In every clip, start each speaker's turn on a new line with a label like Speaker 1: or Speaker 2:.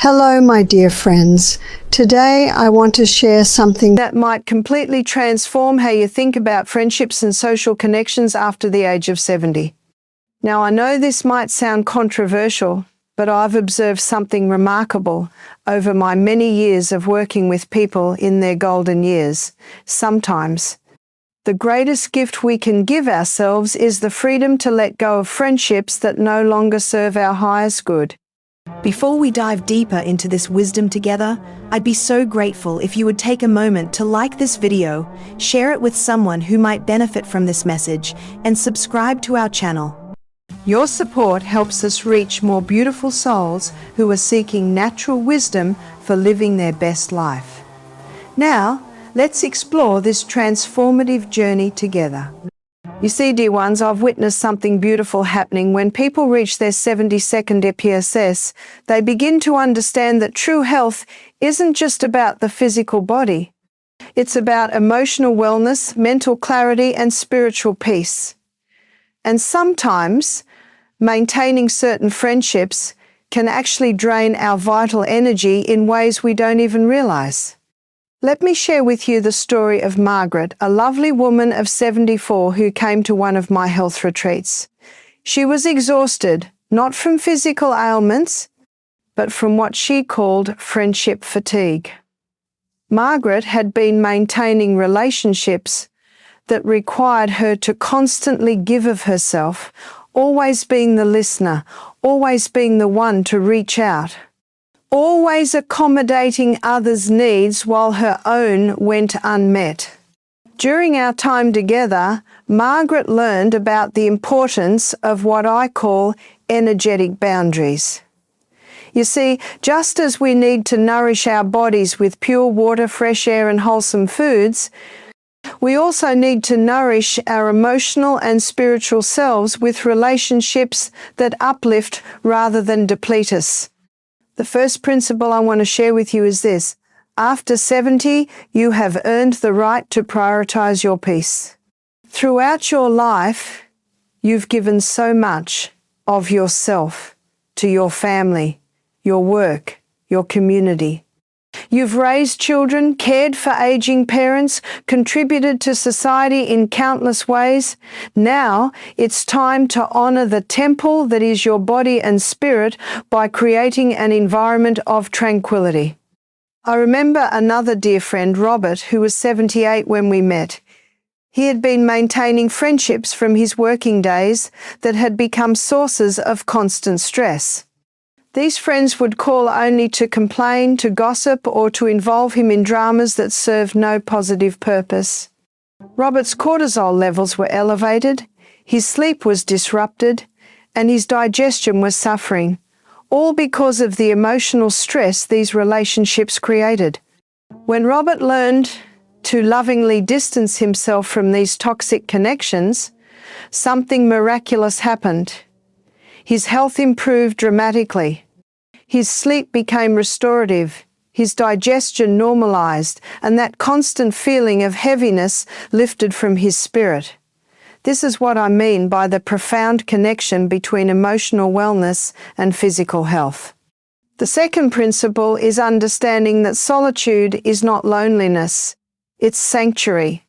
Speaker 1: Hello, my dear friends. Today I want to share something that might completely transform how you think about friendships and social connections after the age of 70. Now, I know this might sound controversial, but I've observed something remarkable over my many years of working with people in their golden years. Sometimes, the greatest gift we can give ourselves is the freedom to let go of friendships that no longer serve our highest good.
Speaker 2: Before we dive deeper into this wisdom together, I'd be so grateful if you would take a moment to like this video, share it with someone who might benefit from this message, and subscribe to our channel.
Speaker 1: Your support helps us reach more beautiful souls who are seeking natural wisdom for living their best life. Now, let's explore this transformative journey together. You see, dear ones, I've witnessed something beautiful happening. When people reach their 72nd EPSS, they begin to understand that true health isn't just about the physical body. It's about emotional wellness, mental clarity, and spiritual peace. And sometimes, maintaining certain friendships can actually drain our vital energy in ways we don't even realize. Let me share with you the story of Margaret, a lovely woman of 74 who came to one of my health retreats. She was exhausted, not from physical ailments, but from what she called friendship fatigue. Margaret had been maintaining relationships that required her to constantly give of herself, always being the listener, always being the one to reach out, always accommodating others' needs while her own went unmet. During our time together, Margaret learned about the importance of what I call energetic boundaries. You see, just as we need to nourish our bodies with pure water, fresh air, and wholesome foods, we also need to nourish our emotional and spiritual selves with relationships that uplift rather than deplete us. The first principle I want to share with you is this: after 70, you have earned the right to prioritize your peace. Throughout your life, you've given so much of yourself to your family, your work, your community. You've raised children, cared for aging parents, contributed to society in countless ways. Now it's time to honor the temple that is your body and spirit by creating an environment of tranquility. I remember another dear friend, Robert, who was 78 when we met. He had been maintaining friendships from his working days that had become sources of constant stress. These friends would call only to complain, to gossip, or to involve him in dramas that served no positive purpose. Robert's cortisol levels were elevated, his sleep was disrupted, and his digestion was suffering, all because of the emotional stress these relationships created. When Robert learned to lovingly distance himself from these toxic connections, something miraculous happened. His health improved dramatically. His sleep became restorative, his digestion normalized, and that constant feeling of heaviness lifted from his spirit. This is what I mean by the profound connection between emotional wellness and physical health. The second principle is understanding that solitude is not loneliness, it's sanctuary.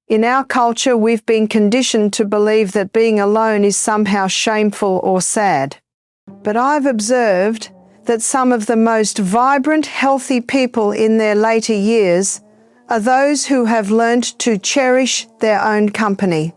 Speaker 1: In our culture, we've been conditioned to believe that being alone is somehow shameful or sad. But I've observed that some of the most vibrant, healthy people in their later years are those who have learned to cherish their own company.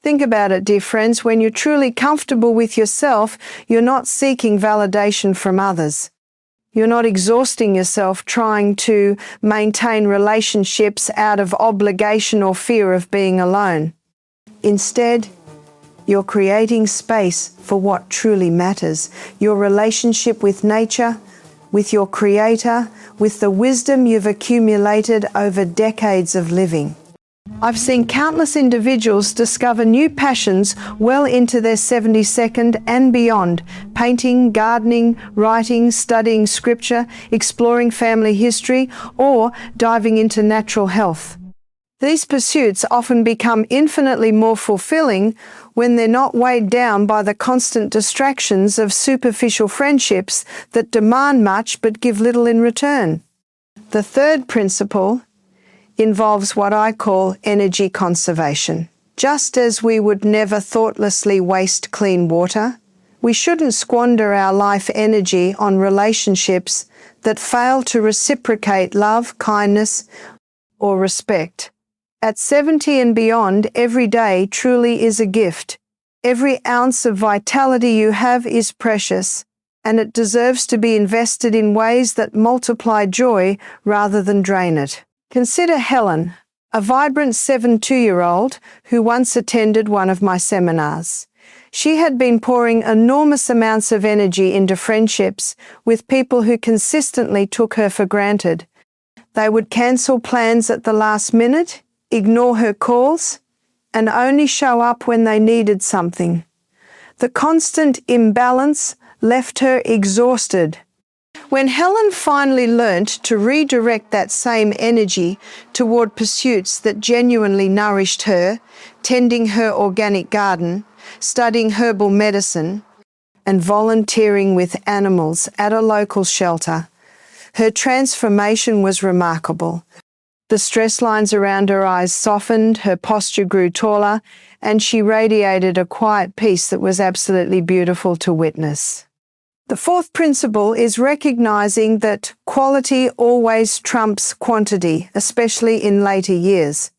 Speaker 1: Think about it, dear friends. When you're truly comfortable with yourself, you're not seeking validation from others. You're not exhausting yourself trying to maintain relationships out of obligation or fear of being alone. Instead, you're creating space for what truly matters, your relationship with nature, with your Creator, with the wisdom you've accumulated over decades of living. I've seen countless individuals discover new passions well into their 72nd and beyond: painting, gardening, writing, studying scripture, exploring family history, or diving into natural health. These pursuits often become infinitely more fulfilling when they're not weighed down by the constant distractions of superficial friendships that demand much but give little in return. The third principle involves what I call energy conservation. Just as we would never thoughtlessly waste clean water, we shouldn't squander our life energy on relationships that fail to reciprocate love, kindness, or respect. At 70 and beyond, every day truly is a gift. Every ounce of vitality you have is precious, and it deserves to be invested in ways that multiply joy rather than drain it. Consider Helen, a vibrant 72-year-old who once attended one of my seminars. She had been pouring enormous amounts of energy into friendships with people who consistently took her for granted. They would cancel plans at the last minute, ignore her calls, and only show up when they needed something. The constant imbalance left her exhausted. When Helen finally learnt to redirect that same energy toward pursuits that genuinely nourished her, tending her organic garden, studying herbal medicine, and volunteering with animals at a local shelter, her transformation was remarkable. The stress lines around her eyes softened, her posture grew taller, and she radiated a quiet peace that was absolutely beautiful to witness. The fourth principle is recognizing that quality always trumps quantity, especially in later years.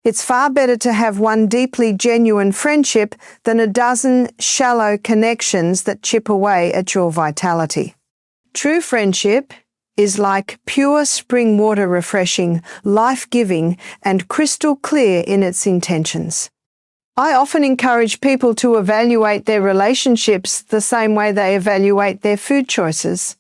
Speaker 1: It's far better to have one deeply genuine friendship than a dozen shallow connections that chip away at your vitality. True friendship is like pure spring water, refreshing, life-giving, and crystal clear in its intentions. I often encourage people to evaluate their relationships the same way they evaluate their food choices.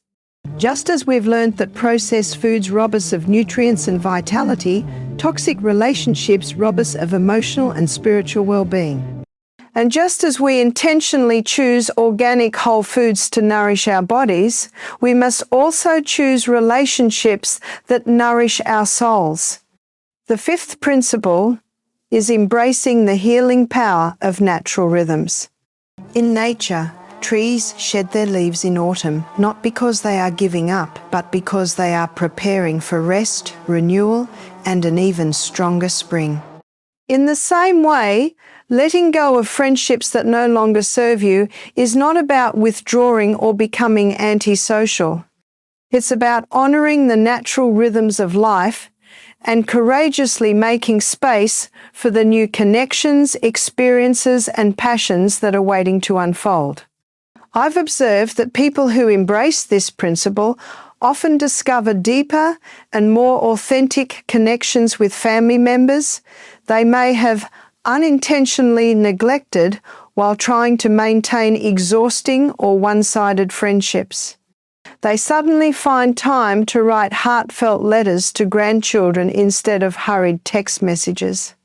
Speaker 1: Just as we've learned that processed foods rob us of nutrients and vitality, toxic relationships rob us of emotional and spiritual well-being. And just as we intentionally choose organic whole foods to nourish our bodies, we must also choose relationships that nourish our souls. The fifth principle is embracing the healing power of natural rhythms. In nature, trees shed their leaves in autumn, not because they are giving up, but because they are preparing for rest, renewal, and an even stronger spring. In the same way, letting go of friendships that no longer serve you is not about withdrawing or becoming antisocial. It's about honoring the natural rhythms of life and courageously making space for the new connections, experiences, and passions that are waiting to unfold. I've observed that people who embrace this principle often discover deeper and more authentic connections with family members they may have unintentionally neglected while trying to maintain exhausting or one-sided friendships. They suddenly find time to write heartfelt letters to grandchildren instead of hurried text messages.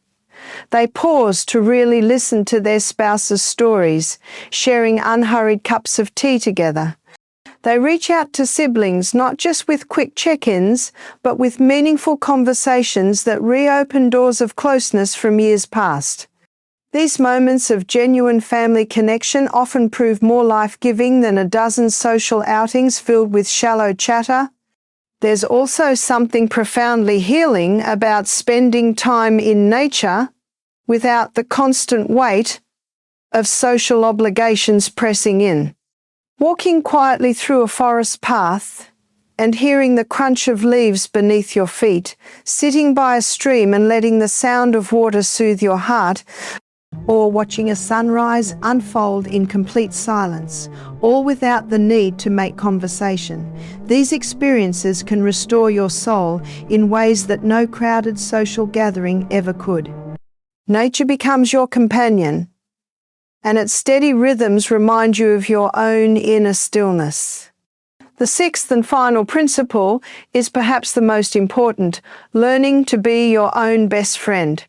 Speaker 1: They pause to really listen to their spouse's stories, sharing unhurried cups of tea together. They reach out to siblings not just with quick check-ins, but with meaningful conversations that reopen doors of closeness from years past. These moments of genuine family connection often prove more life-giving than a dozen social outings filled with shallow chatter. There's also something profoundly healing about spending time in nature without the constant weight of social obligations pressing in. Walking quietly through a forest path and hearing the crunch of leaves beneath your feet, sitting by a stream and letting the sound of water soothe your heart, or watching a sunrise unfold in complete silence, all without the need to make conversation. These experiences can restore your soul in ways that no crowded social gathering ever could. Nature becomes your companion, and its steady rhythms remind you of your own inner stillness. The sixth and final principle is perhaps the most important: learning to be your own best friend.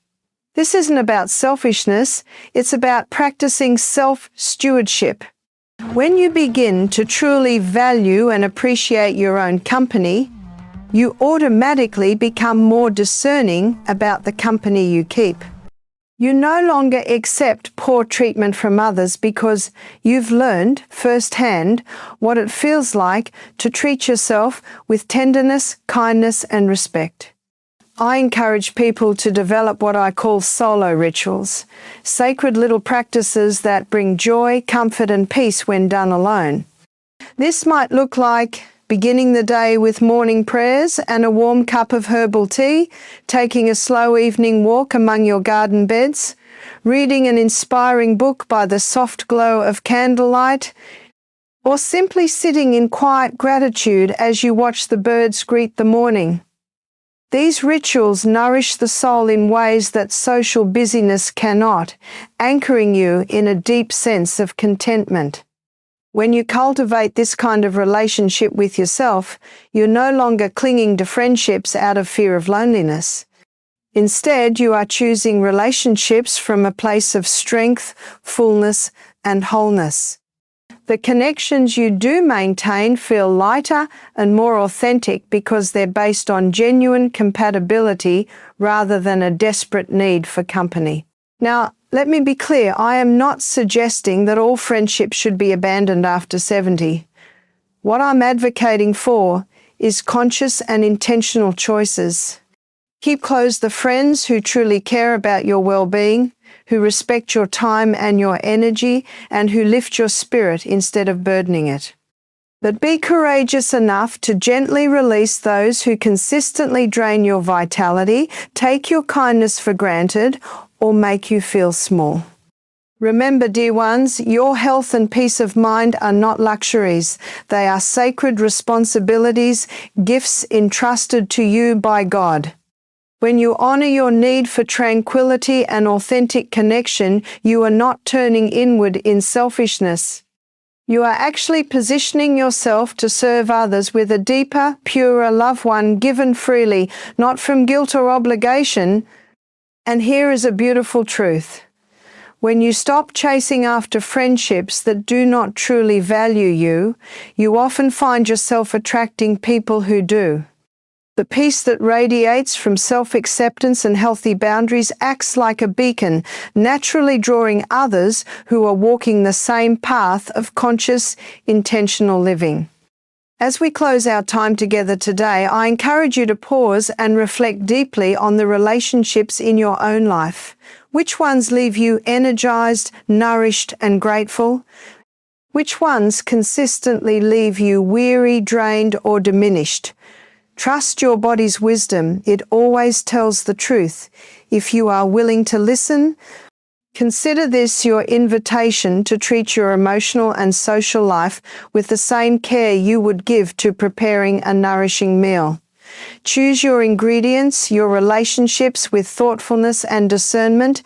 Speaker 1: This isn't about selfishness, it's about practicing self-stewardship. When you begin to truly value and appreciate your own company, you automatically become more discerning about the company you keep. You no longer accept poor treatment from others because you've learned firsthand what it feels like to treat yourself with tenderness, kindness, and respect. I encourage people to develop what I call solo rituals, sacred little practices that bring joy, comfort, and peace when done alone. This might look like beginning the day with morning prayers and a warm cup of herbal tea, taking a slow evening walk among your garden beds, reading an inspiring book by the soft glow of candlelight, or simply sitting in quiet gratitude as you watch the birds greet the morning. These rituals nourish the soul in ways that social busyness cannot, anchoring you in a deep sense of contentment. When you cultivate this kind of relationship with yourself, you're no longer clinging to friendships out of fear of loneliness. Instead, you are choosing relationships from a place of strength, fullness, and wholeness. The connections you do maintain feel lighter and more authentic because they're based on genuine compatibility rather than a desperate need for company. Now, let me be clear, I am not suggesting that all friendships should be abandoned after 70. What I'm advocating for is conscious and intentional choices. Keep close the friends who truly care about your well-being, who respect your time and your energy, and who lift your spirit instead of burdening it. But be courageous enough to gently release those who consistently drain your vitality, take your kindness for granted, or make you feel small. Remember, dear ones, your health and peace of mind are not luxuries. They are sacred responsibilities, gifts entrusted to you by God. When you honor your need for tranquility and authentic connection, you are not turning inward in selfishness. You are actually positioning yourself to serve others with a deeper, purer love, one given freely, not from guilt or obligation. And here is a beautiful truth. When you stop chasing after friendships that do not truly value you, you often find yourself attracting people who do. The peace that radiates from self-acceptance and healthy boundaries acts like a beacon, naturally drawing others who are walking the same path of conscious, intentional living. As we close our time together today, I encourage you to pause and reflect deeply on the relationships in your own life. Which ones leave you energized, nourished, and grateful? Which ones consistently leave you weary, drained, or diminished? Trust your body's wisdom. It always tells the truth. If you are willing to listen, consider this your invitation to treat your emotional and social life with the same care you would give to preparing a nourishing meal. Choose your ingredients, your relationships with thoughtfulness and discernment.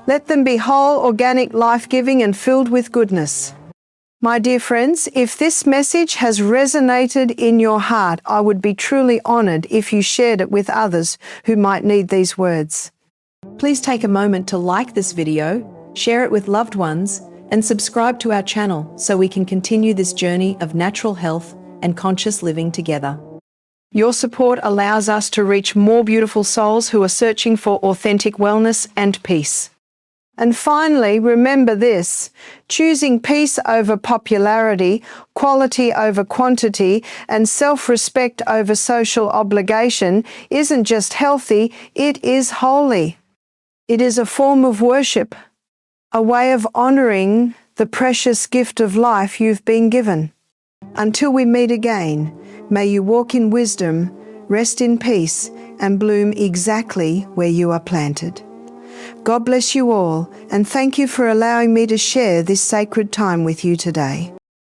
Speaker 1: Let them be whole, organic, life-giving, and filled with goodness. My dear friends, if this message has resonated in your heart, I would be truly honored if you shared it with others who might need these words.
Speaker 2: Please take a moment to like this video, share it with loved ones, and subscribe to our channel so we can continue this journey of natural health and conscious living together.
Speaker 1: Your support allows us to reach more beautiful souls who are searching for authentic wellness and peace. And finally, remember this: choosing peace over popularity, quality over quantity, and self-respect over social obligation isn't just healthy, it is holy. It is a form of worship, a way of honoring the precious gift of life you've been given. Until we meet again, may you walk in wisdom, rest in peace, and bloom exactly where you are planted. God bless you all, and thank you for allowing me to share this sacred time with you today.